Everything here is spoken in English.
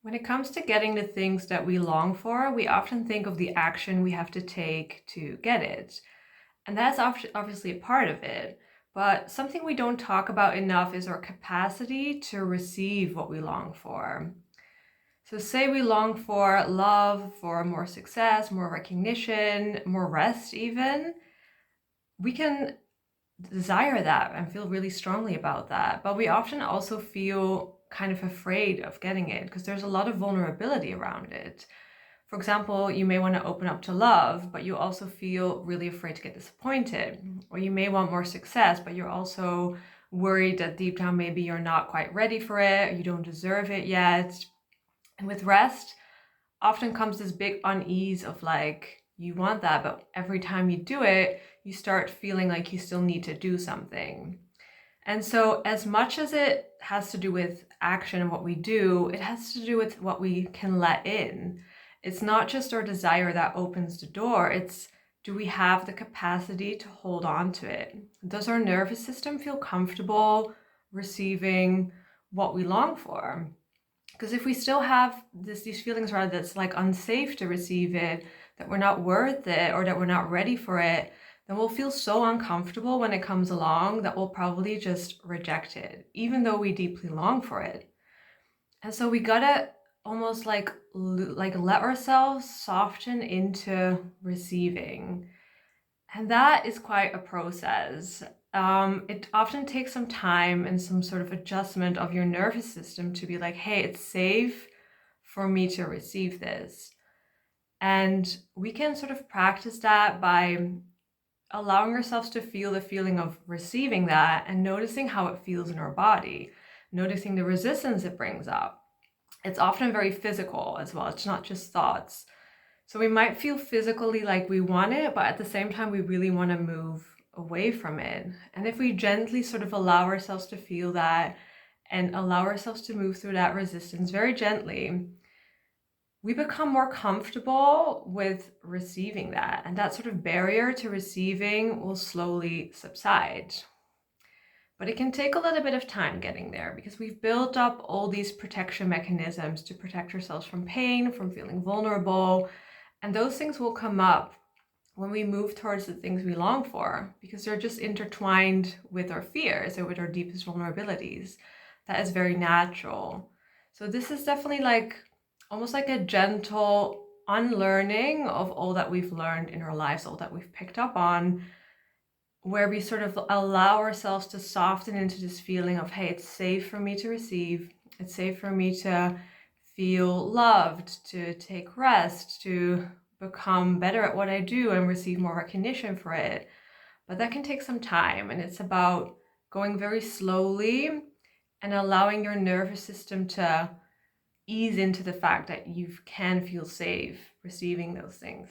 When it comes to getting the things that we long for, we often think of the action we have to take to get it. And that's obviously a part of it. But something we don't talk about enough is our capacity to receive what we long for. So, say we long for love, for more success, more recognition, more rest, even. We can desire that and feel really strongly about that. But we often also feel kind of afraid of getting it because there's a lot of vulnerability around it. For example, you may want to open up to love, but you also feel really afraid to get disappointed. Or you may want more success, but you're also worried that deep down maybe you're not quite ready for it, or you don't deserve it yet. And with rest, often comes this big unease of like, you want that, but every time you do it, you start feeling like you still need to do something. And so, as much as it has to do with action and what we do, it has to do with what we can let in. It's not just our desire that opens the door, it's do we have the capacity to hold on to it? Does our nervous system feel comfortable receiving what we long for? Because if we still have these feelings around that's like unsafe to receive it, that we're not worth it, or that we're not ready for it, then we'll feel so uncomfortable when it comes along that we'll probably just reject it, even though we deeply long for it. And so we gotta almost like let ourselves soften into receiving. And that is quite a process. It often takes some time and some sort of adjustment of your nervous system to be like, hey, it's safe for me to receive this. And we can sort of practice that by allowing ourselves to feel the feeling of receiving that and noticing how it feels in our body, noticing the resistance it brings up. It's often very physical as well. It's not just thoughts. So we might feel physically like we want it, but at the same time, we really want to move away from it. And if we gently sort of allow ourselves to feel that and allow ourselves to move through that resistance very gently, we become more comfortable with receiving that. And that sort of barrier to receiving will slowly subside. But it can take a little bit of time getting there because we've built up all these protection mechanisms to protect ourselves from pain, from feeling vulnerable. And those things will come up when we move towards the things we long for because they're just intertwined with our fears or with our deepest vulnerabilities. That is very natural. So this is definitely like almost like a gentle unlearning of all that we've learned in our lives, all that we've picked up on, where we sort of allow ourselves to soften into this feeling of, hey, it's safe for me to receive. It's safe for me to feel loved, to take rest, to become better at what I do and receive more recognition for it. But that can take some time, and it's about going very slowly and allowing your nervous system to ease into the fact that you can feel safe receiving those things.